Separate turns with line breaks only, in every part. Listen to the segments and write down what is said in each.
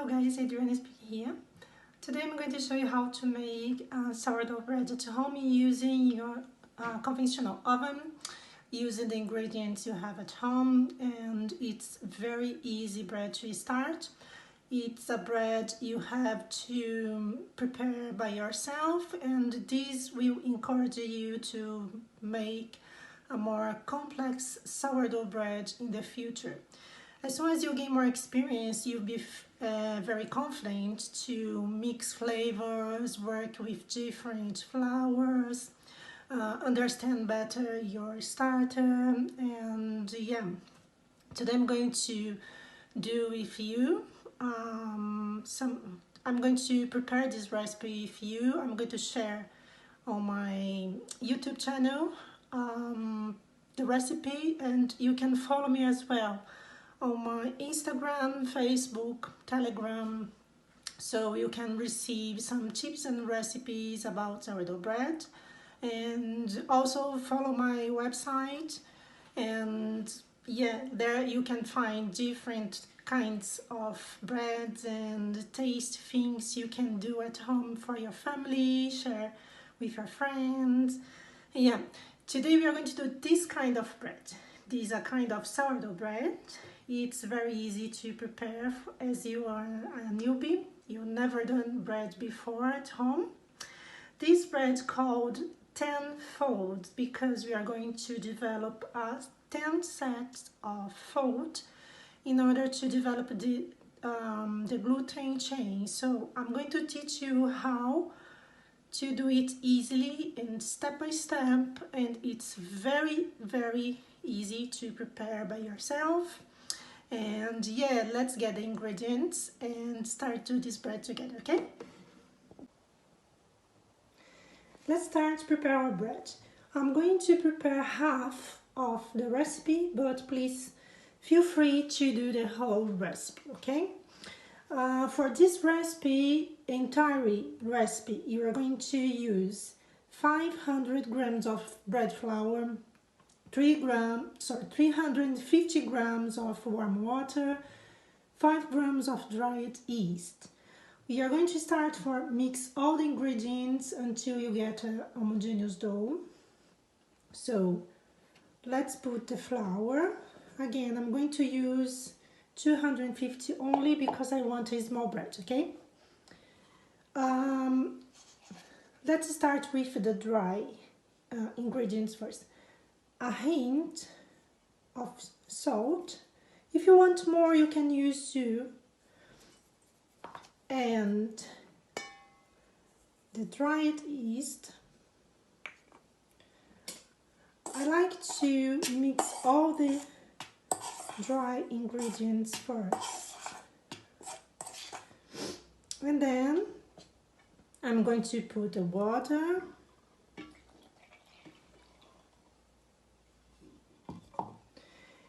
Hello guys, Adriana speaking here. Today I'm going to show you how to make sourdough bread at home using your conventional oven, using the ingredients you have at home, and it's very easy bread to start. It's a bread you have to prepare by yourself, and this will encourage you to make a more complex sourdough bread in the future. As soon as you gain more experience, you'll be very confident to mix flavors, work with different flours, understand better your starter, and yeah. Today I'm going to do with you I'm going to prepare this recipe with you. I'm going to share on my YouTube channel the recipe, and you can follow me as well on my Instagram, Facebook, Telegram, so you can receive some tips and recipes about sourdough bread, and also follow my website, and yeah, there you can find different kinds of breads and taste things you can do at home for your family, share with your friends. Yeah, today we are going to do this kind of bread. This is a kind of sourdough bread. It's very easy to prepare as you are a newbie. You've never done bread before at home. This bread called 10 folds because we are going to develop 10 sets of folds in order to develop the gluten chain. So I'm going to teach you how to do it easily and step by step, and it's very easy to prepare by yourself. And yeah, let's get the ingredients and start to do this bread together, okay? Let's start to prepare our bread. I'm going to prepare half of the recipe, but please feel free to do the whole recipe, okay? For this recipe, entire recipe, you are going to use 500 grams of bread flour, 350 grams of warm water, 5 grams of dried yeast. We are going to start for mix all the ingredients until you get a homogeneous dough. So let's put the flour. Again, I'm going to use 250 only because I want a small bread, okay? Let's start with the dry ingredients first. A hint of salt. If you want more, you can use 2. And the dried yeast. I like to mix all the dry ingredients first. And then I'm going to put the water.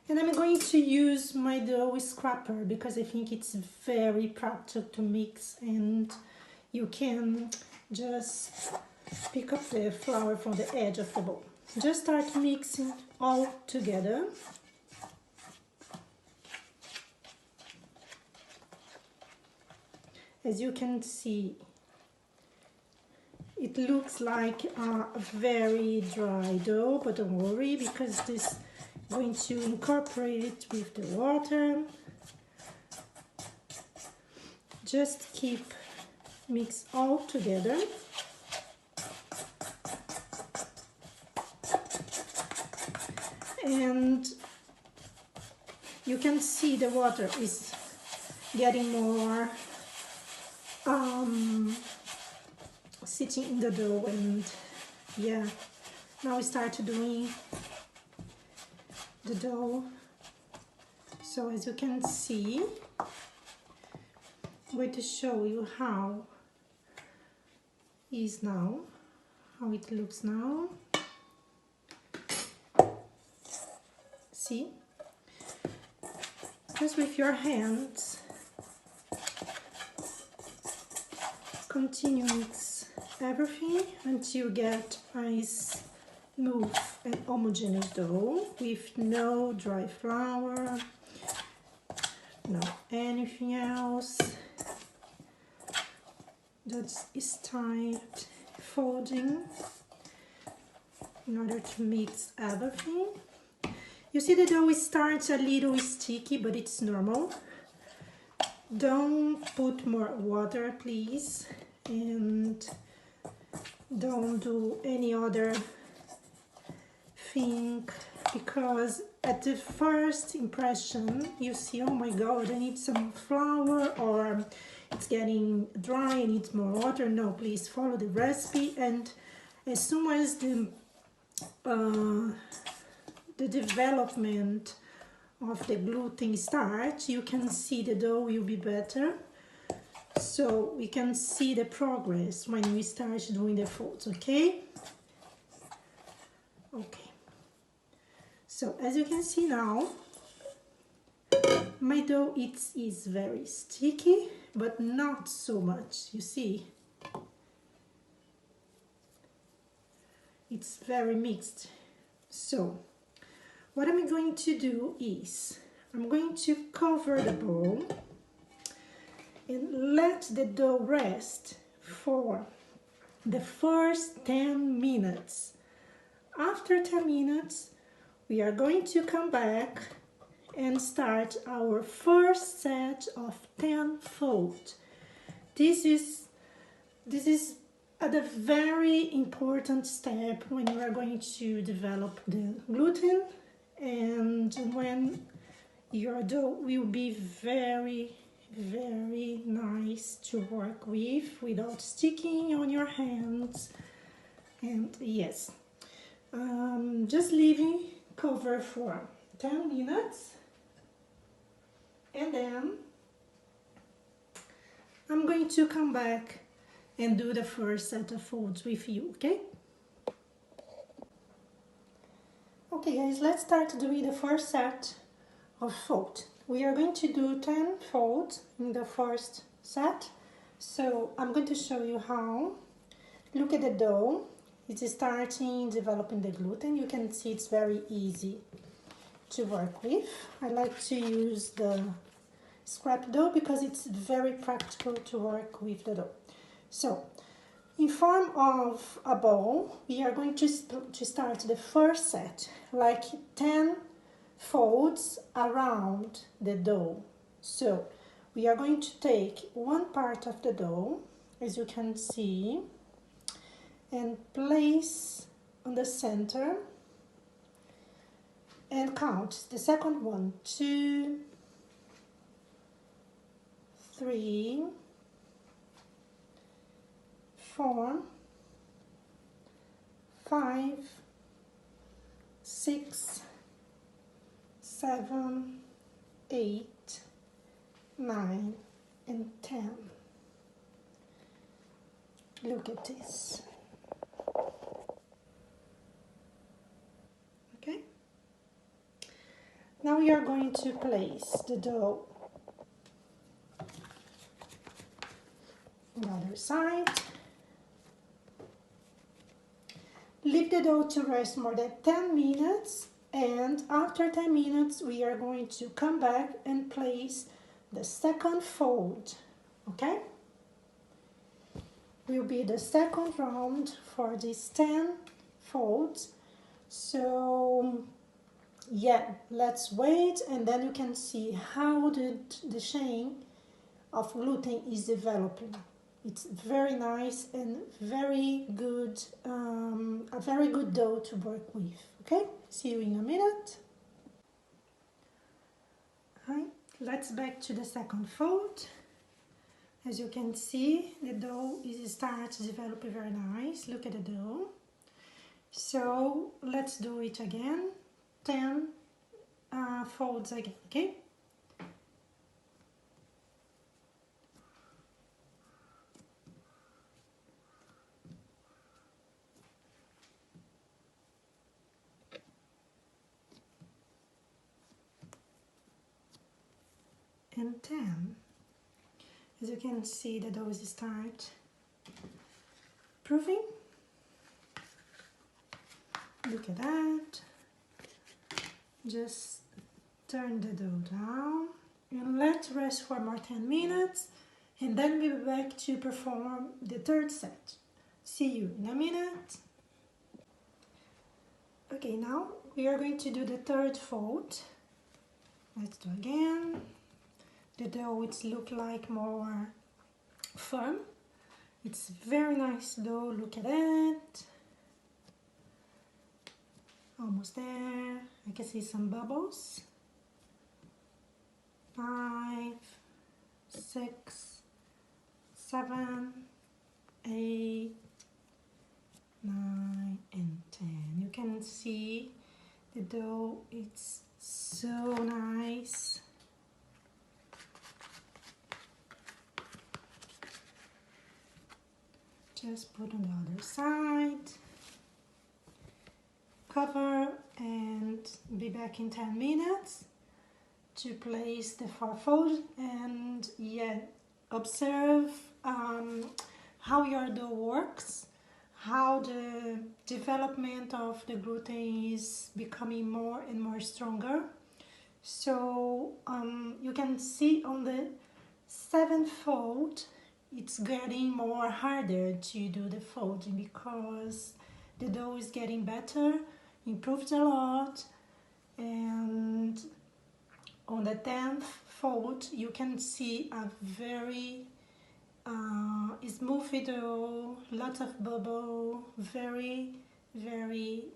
And I'm going to use my dough scraper because I think it's very practical to mix, and you can just pick up the flour from the edge of the bowl. Just start mixing all together. As you can see, it looks like a very dry dough, but don't worry because this going to incorporate it with the water. Just keep mix all together. And you can see the water is getting more sitting in the dough, and yeah, now we start doing the dough. So as you can see, I'm going to show you how it looks now. See, just with your hands, continue mix everything until you get a smooth and homogeneous dough with no dry flour, no anything else. Just start folding in order to mix everything. You see the dough starts a little sticky, but it's normal. Don't put more water, please, and don't do any other thing, because at the first impression you see, oh my god, I need some flour, or it's getting dry, I need more water. No, please follow the recipe, and as soon as the development of the gluten starts, you can see the dough will be better. So we can see the progress when we start doing the folds, okay? Okay. So as you can see now, my dough is very sticky, but not so much, you see? It's very mixed. So what I'm going to do is, I'm going to cover the bowl and let the dough rest for the first 10 minutes. After 10 minutes, we are going to come back and start our first set of 10 folds. This is a very important step when you are going to develop the gluten, and when your dough will be very nice to work with without sticking on your hands. And yes, just leaving cover for 10 minutes, and then I'm going to come back and do the first set of folds with you, okay? Okay guys, let's start doing the first set of folds. We are going to do 10 folds in the first set. So I'm going to show you how. Look at the dough. It's starting developing the gluten. You can see it's very easy to work with. I like to use the scrap dough because it's very practical to work with the dough. So in form of a bowl, we are going to start the first set, like 10 folds around the dough. So we are going to take one part of the dough, as you can see, and place on the center and count the second one, 2, 3, 4, 5, 6, 7, 8, 9, and 10. Look at this. Okay? Now we are going to place the dough on the other side. Leave the dough to rest more than 10 minutes, and after 10 minutes we are going to come back and place the second fold, okay? Will be the second round for these 10 folds. So yeah, let's wait, and then you can see how the chain of gluten is developing. It's very nice and very good, a very good dough to work with. Okay, see you in a minute. Hi, let's back to the second fold. As you can see, the dough is starting to develop very nice. Look at the dough. So let's do it again. 10 folds again. Okay. And 10. As you can see, the dough start proofing. Look at that. Just turn the dough down and let rest for more 10 minutes, and then we'll be back to perform the third set. See you in a minute. Okay, now we are going to do the third fold. Let's do again. The dough it look like more firm. It's very nice dough, look at that. Almost there. I can see some bubbles. 5, 6, 7, 8, 9, and 10. You can see the dough, it's so nice. Just put on the other side. Cover and be back in 10 minutes to place the fourth fold, and observe how your dough works, how the development of the gluten is becoming more and more stronger. So you can see on the 7th fold it's getting more harder to do the folding because the dough is getting better, improved a lot, and on the 10th fold you can see a very smooth dough, lots of bubble, very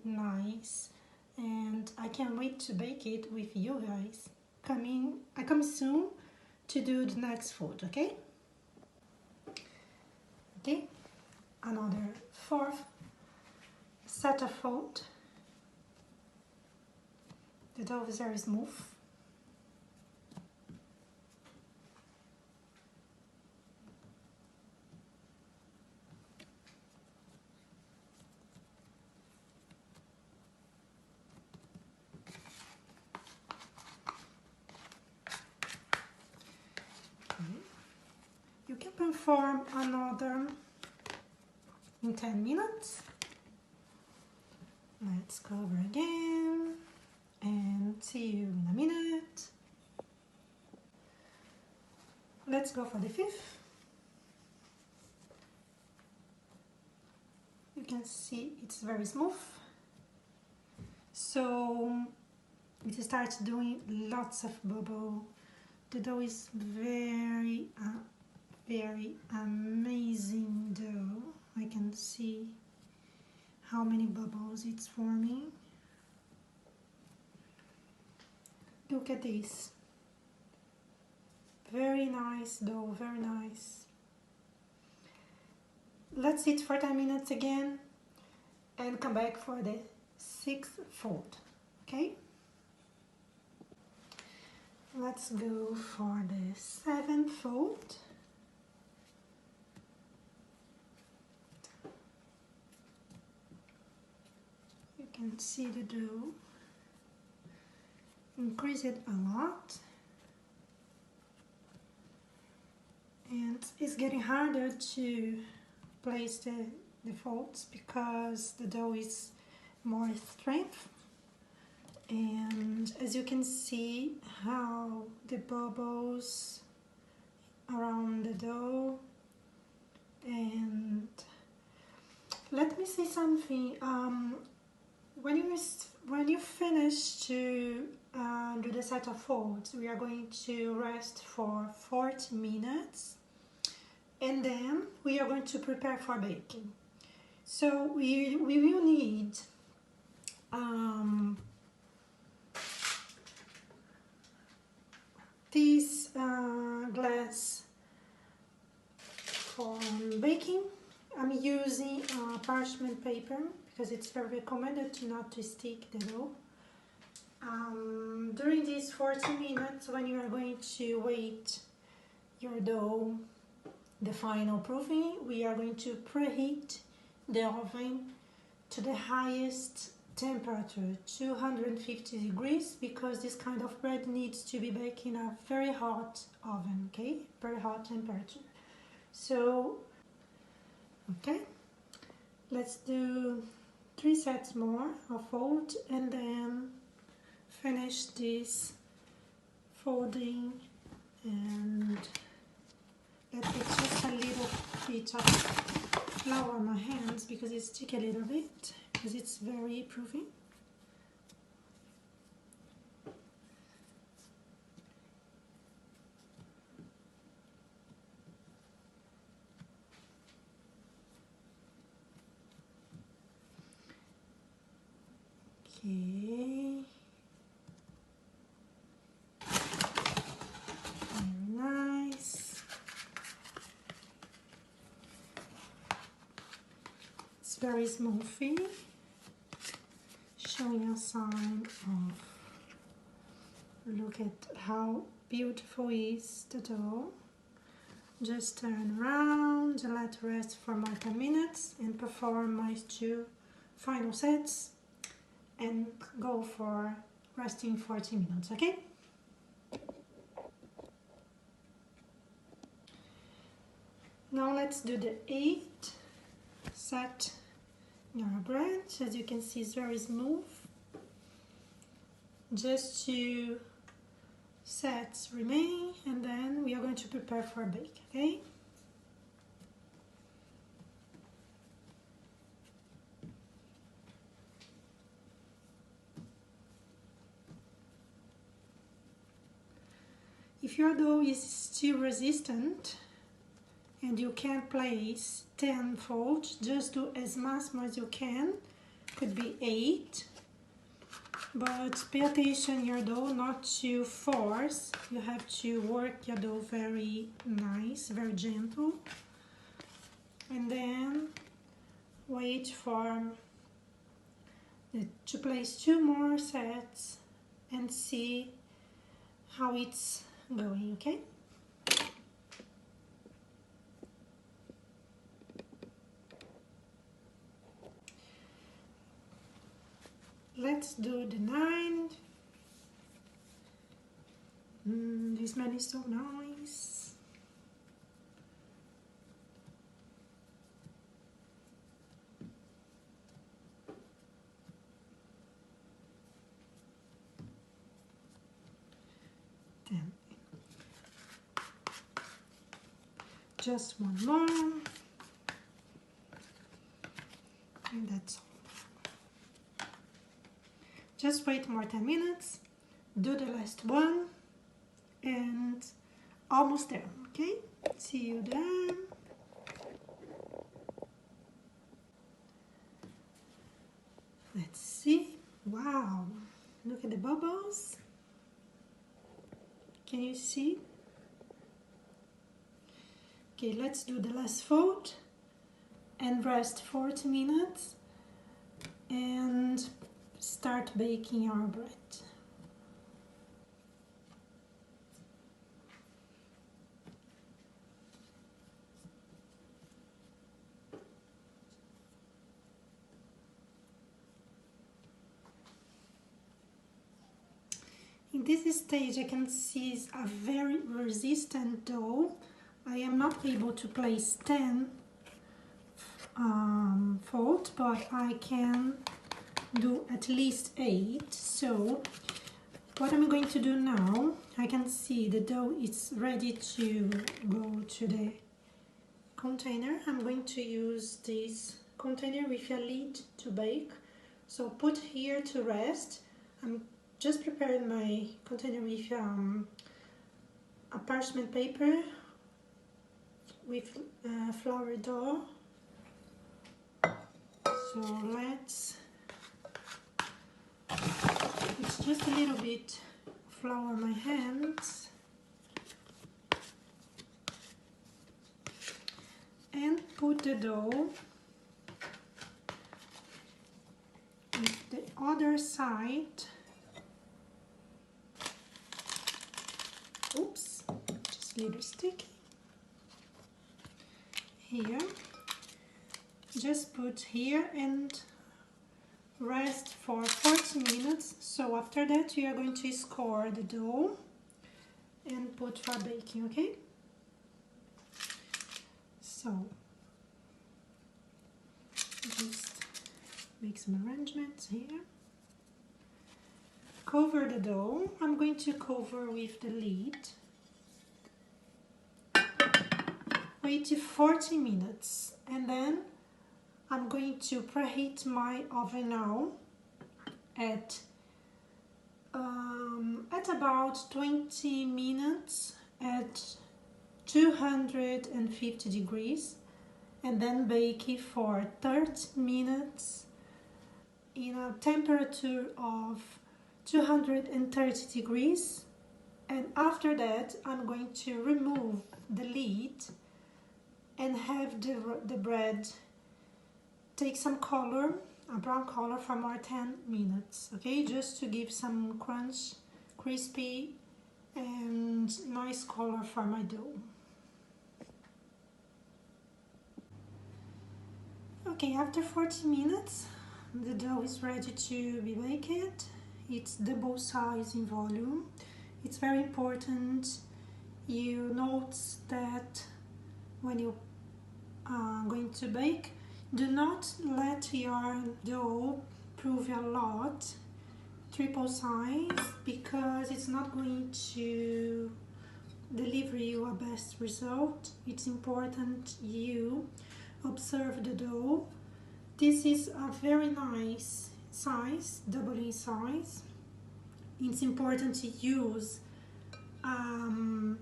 nice, and I can't wait to bake it with you guys. I come soon to do the next fold, okay? Okay, another 4th set of fold. The dough is very smooth. You can perform another in 10 minutes. Let's cover again and see you in a minute. Let's go for the 5th. You can see it's very smooth. So it starts doing lots of bubble. The dough is very amazing dough. I can see how many bubbles it's forming. Look at this. Very nice dough, very nice. Let's sit for 10 minutes again and come back for the 6th fold, okay? Let's go for the 7th fold. You can see the dough. Increase it a lot. And it's getting harder to place the folds because the dough is more strength. And as you can see how the bubbles around the dough. And let me say something. When you finish to do the set of folds, we are going to rest for 40 minutes, and then we are going to prepare for baking. So we will need this glass for baking. I'm using parchment paper because it's very recommended not to stick the dough. During these 40 minutes, when you are going to wait your dough, the final proofing, we are going to preheat the oven to the highest temperature, 250 degrees, because this kind of bread needs to be baked in a very hot oven, okay? Very hot temperature. So, okay, let's do 3 sets more of fold and then finish this folding, and let me bit of flour on my hands because it sticks a little bit, because it's very proofy. Okay. Very nice. It's very smoothy, showing a sign of, look at how beautiful is the dough. Just turn around, let rest for more 10 minutes and perform my 2 final sets and go for resting 40 minutes, okay? Now let's do the 8 set your bread. As you can see, it's very smooth. Just 2 sets remain, and then we are going to prepare for bake, okay? If your dough is still resistant and you can't place 10 folds, just do as much as you can. Could be 8, but pay attention your dough not to force. You have to work your dough very nice, very gentle, and then wait for to place 2 more sets and see how it's going, okay? Let's do the 9. This man is so nice. Just 1 more, and that's all. Just wait more 10 minutes, do the last one, and almost there, okay? See you then. Let's see. Wow, look at the bubbles. Can you see? Okay, let's do the last fold and rest 40 minutes and start baking our bread. In this stage I can see a very resistant dough. I am not able to place 10 folds, but I can do at least 8. So what I'm going to do now, I can see the dough is ready to go to the container. I'm going to use this container with a lid to bake. So put here to rest. I'm just preparing my container with a parchment paper with flour dough. So let's, it's just a little bit flour on my hands, and put the dough with the other side. Oops, just a little sticky. Here, just put here and rest for 40 minutes. So after that we are going to score the dough and put for baking, okay? So just make some arrangements here. Cover the dough. I'm going to cover with the lid. wait 40 minutes, and then I'm going to preheat my oven now at about 20 minutes at 250 degrees, and then bake it for 30 minutes in a temperature of 230 degrees. And after that, I'm going to remove the lid and have the bread take some color, a brown color, for more 10 minutes, okay? Just to give some crunch, crispy and nice color for my dough. Okay, after 40 minutes, the dough is ready to be baked. It's double size in volume. It's very important you note that when you are going to bake, do not let your dough prove a lot triple size, because it's not going to deliver you a best result. It's important you observe the dough. This is a very nice size, doubling size. It's important to use a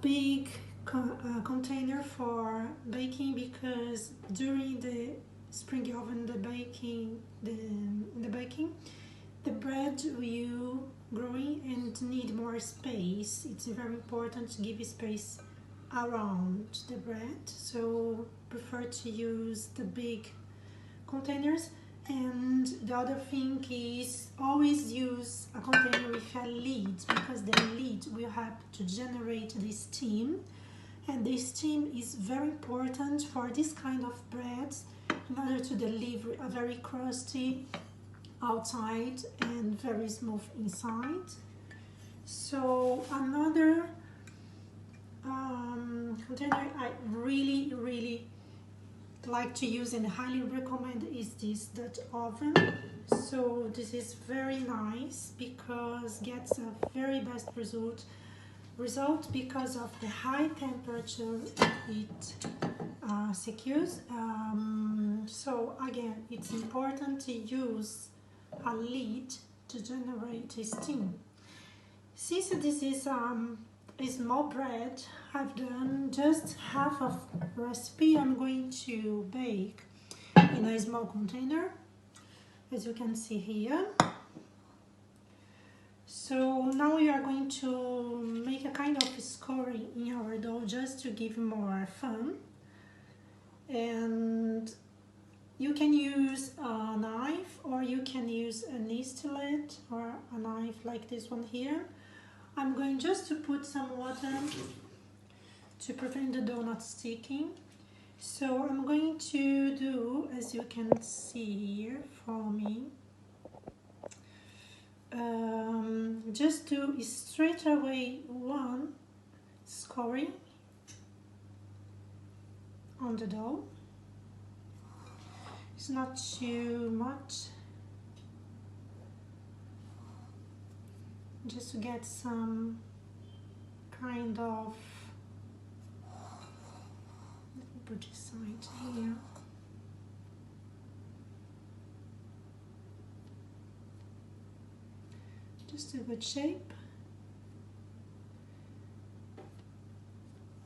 big container for baking, because during the spring oven, the baking, the bread will growing and need more space. It's very important to give space around the bread, so prefer to use the big containers. And the other thing is always use a container with a lid, because the lid will help to generate the steam, and the steam is very important for this kind of breads in order to deliver a very crusty outside and very smooth inside. So another container I really like to use and highly recommend is this Dutch oven. So this is very nice because gets a very best result because of the high temperature it secures. So again, it's important to use a lid to generate steam. Since this is a small bread, I've done just half of the recipe. I'm going to bake in a small container, as you can see here. So now we are going to make a kind of scoring in our dough just to give more fun. And you can use a knife, or you can use an Gillette or a knife like this one here. I'm going just to put some water to prevent the dough not sticking. So I'm going to do, as you can see here, follow me. Just do straight away one scoring on the dough. It's not too much, just to get some kind of, let me put this side here. Just a good shape.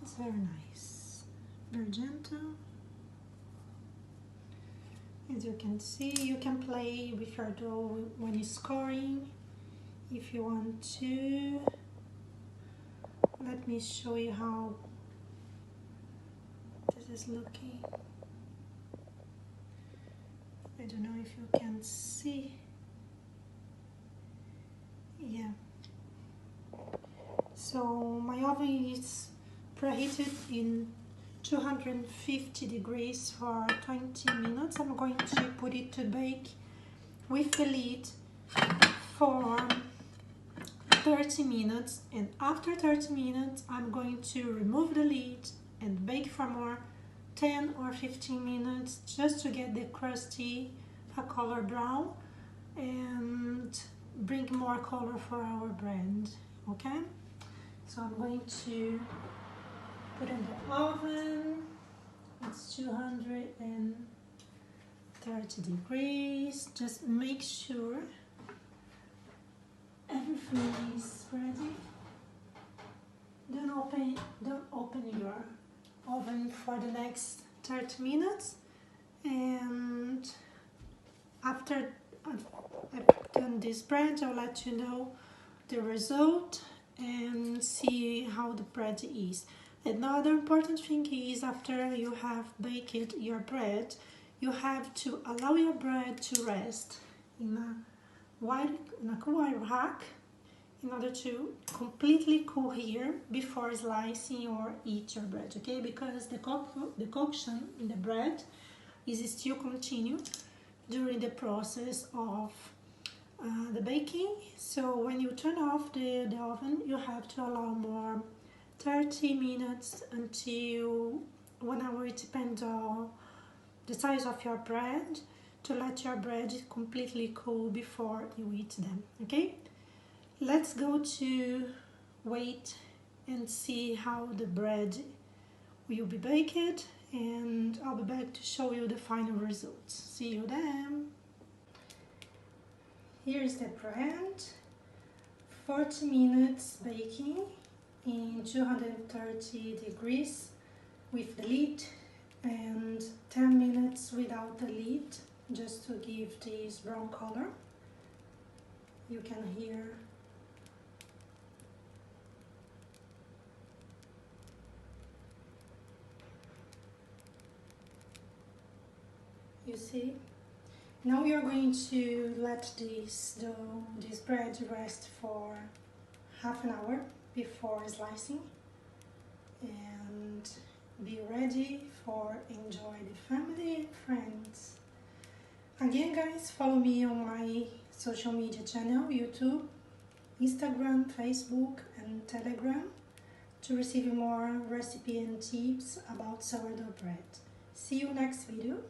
It's very nice, very gentle. As you can see, you can play with your dough when you're scoring if you want to. Let me show you how this is looking. I don't know if you can see. Yeah. So my oven is preheated in 250 degrees for 20 minutes. I'm going to put it to bake with the lid for 30 minutes, and after 30 minutes I'm going to remove the lid and bake for more 10 or 15 minutes just to get the crusty color brown and bring more color for our bread. Okay, so I'm going to Put in the oven. It's 230 degrees. Just make sure everything is ready. Don't open your oven for the next 30 minutes. And after I've done this bread, I'll let you know the result and see how the bread is. Another important thing is, after you have baked your bread, you have to allow your bread to rest in a cool rack in order to completely cool here before slicing or eat your bread, okay? Because the coction in the bread is still continue during the process of the baking. So when you turn off the oven, you have to allow more 30 minutes until 1 hour. It depends on the size of your bread, to let your bread completely cool before you eat them, okay? Let's go to wait and see how the bread will be baked, and I'll be back to show you the final results. See you then. Here's the bread. 40 minutes baking in 230 degrees with the lid, and 10 minutes without the lid, just to give this brown color. You can hear you see. Now we are going to let this bread rest for half an hour before slicing, and be ready for enjoy the family and friends. Again guys, follow me on my social media channel, YouTube, Instagram, Facebook and Telegram, to receive more recipe and tips about sourdough bread. See you next video.